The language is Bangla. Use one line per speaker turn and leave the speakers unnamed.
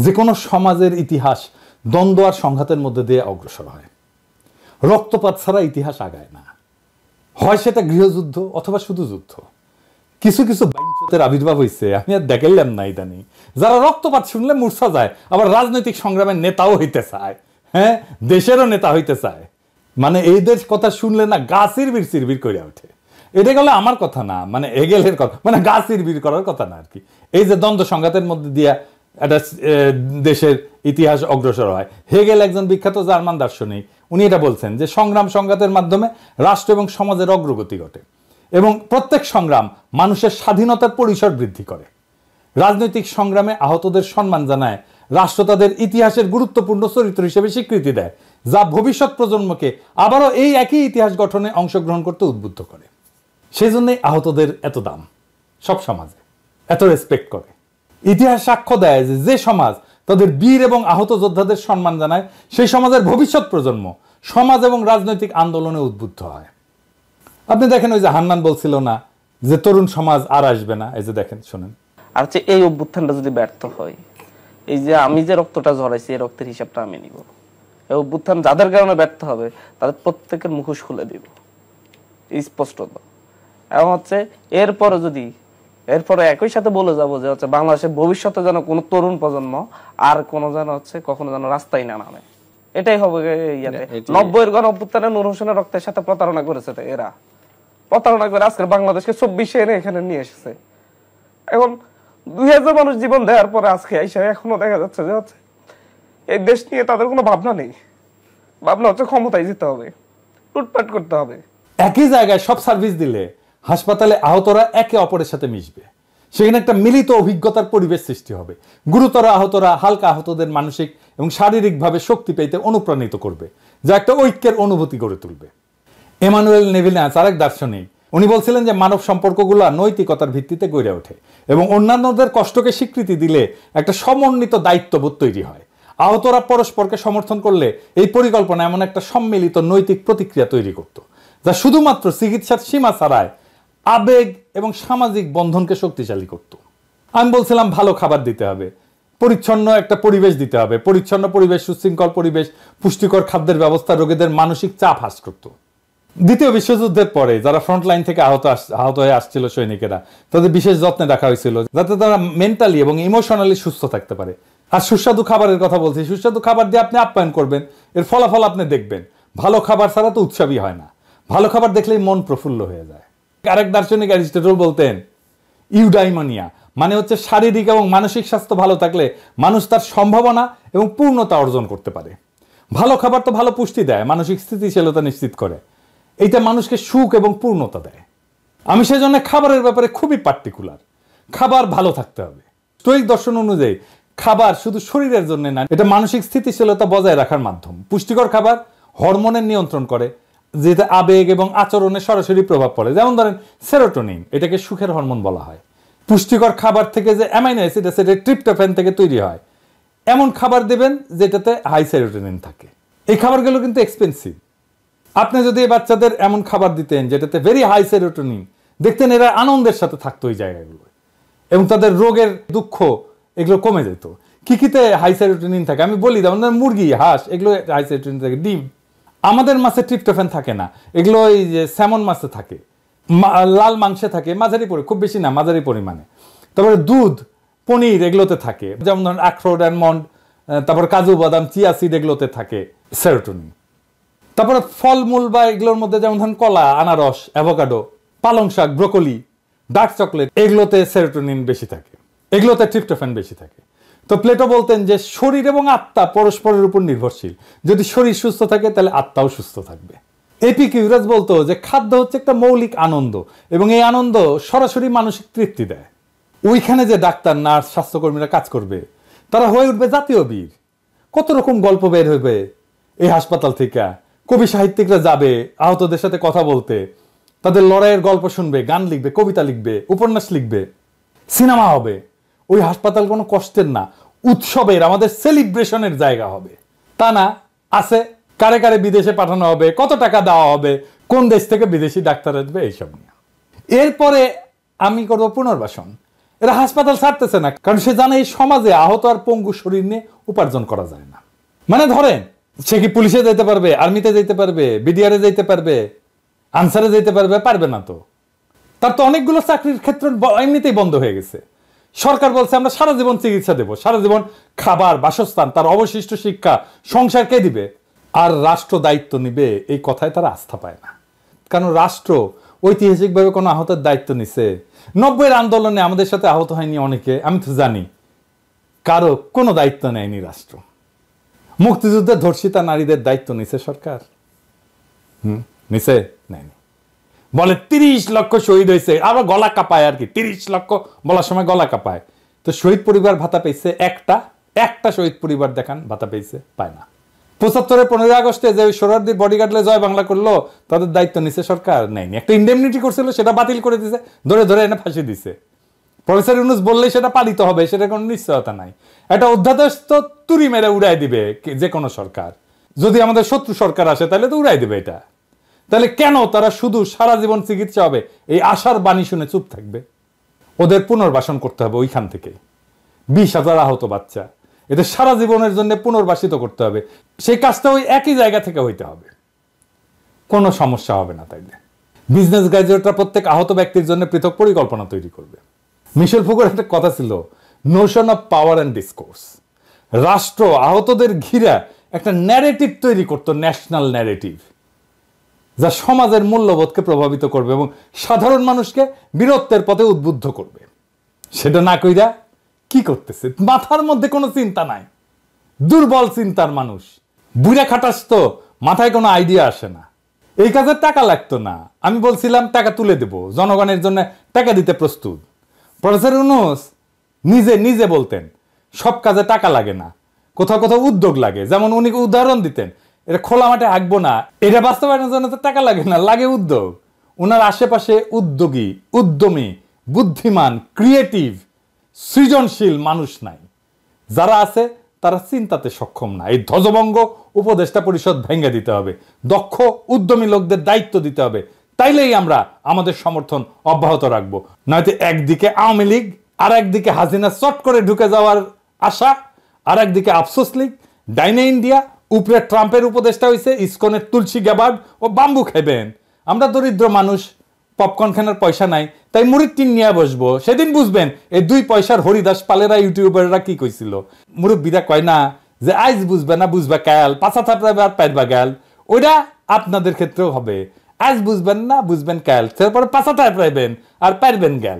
যে কোনো সমাজের ইতিহাস দ্বন্দ্ব আর সংঘাতের মধ্যে দিয়ে অগ্রসর হয়। রক্তপাত ছাড়া ইতিহাস আগায় না। হয় সেটা গৃহযুদ্ধ অথবা শুধু যুদ্ধ। কিছু কিছু বাইঞ্চতের আবির্ভাব হয়েছে, আমি আর দেখাইলাম না ইদানিং, যারা রক্তপাত শুনলে মূর্ছা যায়, আবার রাজনৈতিক সংগ্রামের নেতাও হইতে চায়, হ্যাঁ, দেশেরও নেতা হইতে চায়। মানে এইদের কথা শুনলে না গা চিরবির চিরবির করে ওঠে। এটা গেলে আমার কথা না, মানে হেগেলের কথা, মানে গা চিরবির করার কথা না আর কি। এই যে দ্বন্দ্ব সংঘাতের মধ্যে দিয়া একটা দেশের ইতিহাস অগ্রসর হয়। হেগেল একজন বিখ্যাত জার্মান দার্শনিক, উনি এটা বলছেন যে সংগ্রাম সংঘাতের মাধ্যমে রাষ্ট্র এবং সমাজের অগ্রগতি ঘটে এবং প্রত্যেক সংগ্রাম মানুষের স্বাধীনতার পরিসর বৃদ্ধি করে। রাজনৈতিক সংগ্রামে আহতদের সম্মান জানায়, রাষ্ট্র তাদের ইতিহাসের গুরুত্বপূর্ণ চরিত্র হিসেবে স্বীকৃতি দেয়, যা ভবিষ্যৎ প্রজন্মকে আবারও এই একই ইতিহাস গঠনে অংশগ্রহণ করতে উদ্বুদ্ধ করে। সেই জন্যই আহতদের এত দাম, সব সমাজে এত রেসপেক্ট করে। ইতিহাস সাক্ষ্য দেয় যে যে সমাজ তাদের বীর এবং আহত যোদ্ধাদের সম্মান জানায়, সেই সমাজের ভবিষ্যৎ প্রজন্ম সমাজ এবং রাজনৈতিক আন্দোলনে উদ্বুদ্ধ হয়। আপনি দেখেন, ওই যে হান্নান বলছিল না যে তরুণ সমাজ আর আসবে না, এই যে দেখেন, শোনেন।
আর হচ্ছে এই অভ্যুত্থানটা যদি ব্যর্থ হয়, এই যে আমি যে রক্তটা ঝরাইছি এই রক্তের হিসাবটা আমি নিব। এই অভ্যুত্থান যাদের কারণে ব্যর্থ হবে তাদের প্রত্যেকের মুখোশ খুলে দিব স্পষ্টত। এবং হচ্ছে এরপরে একই সাথে বলে যাবো যে হচ্ছে বাংলাদেশের ভবিষ্যতে যেন কোনো তরুণ প্রজন্ম আর কোনো যেন হচ্ছে কখনো যেন রাস্তায় না নামে। এটাই হবে। 90-এর গণ অভ্যুত্থানে নূর হোসেনের রক্তের সাথে প্রতারণা করেছে এরা, প্রতারণা করে আজকে বাংলাদেশকে 24-এ এনে এখানে নিয়ে এসেছে। এখন 2000 মানুষ জীবন দেওয়ার পরে আজকে এখনো দেখা যাচ্ছে যে হচ্ছে এই দেশ নিয়ে তাদের কোনো ভাবনা নেই। ভাবনা হচ্ছে ক্ষমতায় যেতে হবে, লুটপাট করতে হবে।
একই জায়গায় সব সার্ভিস দিলে হাসপাতালে আহতরা একে অপরের সাথে মিশবে, সেখানে একটা মিলিত অভিজ্ঞতার পরিবেশ সৃষ্টি হবে। গুরুতর আহতরা হালকা আহতদের মানসিক এবং শারীরিকভাবে শক্তি পেতে অনুপ্রাণিত করবে, যা একটা ঐক্যের অনুভূতি গড়ে তুলবে। এমানুয়েল নেভিনাস আরেক দার্শনিক, উনি বলছিলেন যে মানব সম্পর্কগুলো নৈতিকতার ভিত্তিতে গড়ে ওঠে এবং অন্যান্যদের কষ্টকে স্বীকৃতি দিলে একটা সমন্বিত দায়িত্ববোধ তৈরি হয়। আহতরা পরস্পরকে সমর্থন করলে এই পরিকল্পনা এমন একটা সম্মিলিত নৈতিক প্রতিক্রিয়া তৈরি করত, যা শুধুমাত্র চিকিৎসার সীমা ছাড়ায় আবেগ এবং সামাজিক বন্ধনকে শক্তিশালী করত। আমি বলছিলাম ভালো খাবার দিতে হবে, পরিচ্ছন্ন একটা পরিবেশ দিতে হবে। পরিচ্ছন্ন পরিবেশ, সুশৃঙ্খল পরিবেশ, পুষ্টিকর খাদ্যের ব্যবস্থা রোগীদের মানসিক চাপ হ্রাস করত। দ্বিতীয় বিশ্বযুদ্ধের পরে যারা ফ্রন্ট লাইন থেকে আহত হয়ে আসছিল সৈনিকেরা, তাদের বিশেষ যত্নে রাখা হয়েছিল যাতে তারা মেন্টালি এবং ইমোশনালি সুস্থ থাকতে পারে। আর সুস্বাদু খাবারের কথা বলছি, সুস্বাদু খাবার দিয়ে আপনি আপ্যায়ন করবেন, এর ফলাফল আপনি দেখবেন। ভালো খাবার ছাড়া তো উৎসবই হয় না, ভালো খাবার দেখলেই মন প্রফুল্ল হয়ে যায়। আরেক দার্শনিক অ্যারিস্টটল বলতেন, ইউডাইমোনিয়া মানে হচ্ছে শারীরিক এবং মানসিক স্বাস্থ্য ভালো থাকলে মানুষ তার সম্ভাবনা এবং পূর্ণতা অর্জন করতে পারে। ভালো খাবার তো ভালো পুষ্টি দেয়, মানসিক স্থিতিশীলতা নিশ্চিত করে, এইটা মানুষকে সুখ এবং পূর্ণতা দেয়। আমি সেজন্য খাবারের ব্যাপারে খুবই পার্টিকুলার। খাবার ভালো থাকতে হবে। স্টোয়িক দর্শন অনুযায়ী খাবার শুধু শরীরের জন্য না, এটা মানসিক স্থিতিশীলতা বজায় রাখার মাধ্যম। পুষ্টিকর খাবার হরমোনের নিয়ন্ত্রণ করে, যেটা আবেগ এবং আচরণে সরাসরি প্রভাব পড়ে। যেমন ধরেন সেরোটোনিন, এটাকে সুখের হরমোন বলা হয়। পুষ্টিকর খাবার থেকে যে অ্যামাইনো অ্যাসিড আছে, এটা ট্রিপ্টোফ্যান থেকে তৈরি হয়। এমন খাবার দেবেন যেটাতে হাই সেরোটোনিন থাকে। এই খাবারগুলো কিন্তু এক্সপেন্সিভ। আপনি যদি বাচ্চাদের এমন খাবার দিতেন যেটাতে ভেরি হাই সেরোটোনিন, দেখতেন এরা আনন্দের সাথে থাকতো ওই জায়গাগুলো এবং তাদের রোগের দুঃখ এগুলো কমে যেত। কিতে হাই সেরোটোনিন থাকে আমি বলি, যেমন মুরগি, হাঁস, এগুলো হাই সেরোটোনিন থাকে। ডিম, আমাদের মাছে ট্রিপ্টোফ্যান থাকে না, এগুলো ওই যে স্যামন মাছে থাকে, লাল মাংসে থাকে মাঝারি পরিমাণে, খুব বেশি না, মাঝারি পরিমাণে। তারপরে দুধ, পনির এগুলোতে থাকে, যেমন ধরেন আখরোট, অ্যালমন্ড, তারপর কাজু বাদাম, চিয়া সিড এগুলোতে থাকে সেরোটোনিন। তারপরে ফলমূল বা এগুলোর মধ্যে যেমন ধরেন কলা, আনারস, অ্যাভোকাডো, পালং শাক, ব্রোকলি, ডার্ক চকলেট, এগুলোতে সেরোটোনিন বেশি থাকে, এগুলোতে ট্রিপ্টোফ্যান বেশি থাকে। তো প্লেটো বলতেন যে শরীর এবং আত্মা পরস্পরের উপর নির্ভরশীল। যদি শরীর সুস্থ থাকে তাহলে আত্মাও সুস্থ থাকবে। এপিকিউরাস বলতো যে খাদ্য হচ্ছে একটা মৌলিক আনন্দ এবং এই আনন্দ সরাসরি মানসিক তৃপ্তি দেয়। ওইখানে যে ডাক্তার, নার্স, স্বাস্থ্যকর্মীরা কাজ করবে তারা হয়ে উঠবে জাতীয় বীর। কত রকম গল্প বের হইবে এই হাসপাতাল থেকে। কবি সাহিত্যিকরা যাবে আহতদের সাথে কথা বলতে, তাদের লড়াইয়ের গল্প শুনবে, গান লিখবে, কবিতা লিখবে, উপন্যাস লিখবে, সিনেমা হবে। ওই হাসপাতাল কোনো কষ্টের না, উৎসবের, আমাদের সেলিব্রেশনের জায়গা হবে। তা না, আছে কারে কারে বিদেশে পাঠানো হবে, কত টাকা দেওয়া হবে, কোন দেশ থেকে বিদেশি ডাক্তার আসবে, এইসব নিয়ে। এরপরে আমি করব পুনর্বাসন। এরা হাসপাতাল ছাড়তেছে না, কারণ সে জানে এই সমাজে আহত আর পঙ্গু শরীর নিয়ে উপার্জন করা যায় না। মানে ধরেন সে কি পুলিশে যেতে পারবে, আর্মিতে যেতে পারবে, বিডিআরে যেতে পারবে, আনসারে যেতে পারবে? পারবে না তো। তার তো অনেকগুলো চাকরির ক্ষেত্র এমনিতেই বন্ধ হয়ে গেছে। সরকার বলছে আমরা সারা জীবন চিকিৎসা দেব, সারা জীবন খাবার, বাসস্থান, তার অবশিষ্ট শিক্ষা, সংসার কে দিবে? আর রাষ্ট্র দায়িত্ব নিবে, এই কথায় তারা আস্থা পায় না। কারণ রাষ্ট্র ঐতিহাসিকভাবে কোনো আহতের দায়িত্ব নিছে? 90-এর আন্দোলনে আমাদের সাথে আহত হয়নি অনেকে, আমি তো জানি। কারো কোনো দায়িত্ব নেয়নি রাষ্ট্র। মুক্তিযুদ্ধে ধর্ষিতা নারীদের দায়িত্ব নিছে সরকার? নিছে? নেয়নি। বলে 30 লক্ষ শহীদ হয়েছে, আবার গলা কাঁপায় আর কি, 30 লক্ষ বলার সময় গলা কাঁপায়। তো শহীদ পরিবার ভাতা পেয়েছে একটা শহীদ পরিবার দেখান ভাতা পেয়েছে? পায় না। 75-এর 15 আগস্টে যে সোহরাওয়ার্দীর বডিগার্ডলে জয় বাংলা করলো, তাদের দায়িত্ব নিছে সরকার? নেয়নি। একটা ইন্ডেমনিটি করছিল, সেটা বাতিল করে দিছে, ধরে ধরে এনে ফাঁসি দিছে। প্রফেসর ইউনূস বললেই সেটা পালিত হবে, সেটা কোনো নিশ্চয়তা নাই। একটা অধ্যাদেশ তো তুড়ি মেরে উড়াই দিবে যে কোনো সরকার। যদি আমাদের শত্রু সরকার আসে তাহলে তো উড়াই দিবে এটা। তাহলে কেন তারা শুধু সারা জীবন চিকিৎসা হবে এই আশার বাণী শুনে চুপ থাকবে? ওদের পুনর্বাসন করতে হবে ওইখান থেকে। 20,000 আহত বাচ্চা, এদের সারা জীবনের জন্য পুনর্বাসিত করতে হবে। সেই কাজটা ওই একই জায়গা থেকে হইতে হবে, কোনো সমস্যা হবে না। তাইলে বিজনেস গ্র্যাজুয়েটরা প্রত্যেক আহত ব্যক্তির জন্য পৃথক পরিকল্পনা তৈরি করবে। মিশেল ফুকোর একটা কথা ছিল, Notion of power and discourse. রাষ্ট্র আহতদের ঘিরে একটা ন্যারেটিভ তৈরি করতো, ন্যাশনাল ন্যারেটিভ, যা সমাজের মূল্যবোধকে প্রভাবিত করবে এবং সাধারণ মানুষকে বীরত্বের পথে উদ্বুদ্ধ করবে। সেটা না কইরা কি করতেছে? মাথার মধ্যে কোনো চিন্তা নাই, দুর্বল চিন্তার মানুষ, বুড়া খাটাস, তো মাথায় কোনো আইডিয়া আসে না। এই কাজে টাকা লাগতো না, আমি বলছিলাম টাকা তুলে দেব, জনগণের জন্য টাকা দিতে প্রস্তুত। প্রফেসর ইউনূস নিজে নিজে বলতেন সব কাজে টাকা লাগে না, কোথাও কোথাও উদ্যোগ লাগে। যেমন উনি উদাহরণ দিতেন, এটা খোলা মাঠে আঁকবো না, এটা বাস্তবায়নের জন্য তো টাকা লাগে না, লাগে উদ্যোগ। ওনার আশেপাশে উদ্যোগী, উদ্যমী, বুদ্ধিমান, ক্রিয়েটিভ, সৃজনশীল মানুষ নাই। যারা আছে তারা চিন্তাতে সক্ষম না। এই ধ্বজভঙ্গ উপদেষ্টা পরিষদ ভেঙে দিতে হবে, দক্ষ উদ্যমী লোকদের দায়িত্ব দিতে হবে। তাইলেই আমরা আমাদের সমর্থন অব্যাহত রাখবো। নয়তো একদিকে আওয়ামী লীগ, আর একদিকে হাসিনা চট করে ঢুকে যাওয়ার আশা, আর একদিকে আফসোস লীগ, ডাইনে ইন্ডিয়া, উপরে ট্রাম্পের উপদেষ্টা হয়েছে, ইসকনের তুলসী গ্যাবার্ড ও বাম্বু খাইবেন। আমরা দরিদ্র মানুষ, পপকর্ন খানার পয়সা নাই, তাই মুড়ির টিন নিয়ে বসবো। সেদিন বুঝবেন এই 2 পয়সার হরিদাস পালেরা ইউটিউবাররা কি কইছিল। মুরব্বীরা কয় না যে আইজ বুঝবে না, বুঝবা কাল, পাছা থাপড়াবে আর পাইবা গাল। ওইটা আপনাদের ক্ষেত্রেও হবে, আজ বুঝবেন না, বুঝবেন কাল, তারপরে পাছা থাপড়াইবেন আর পারবেন গাল।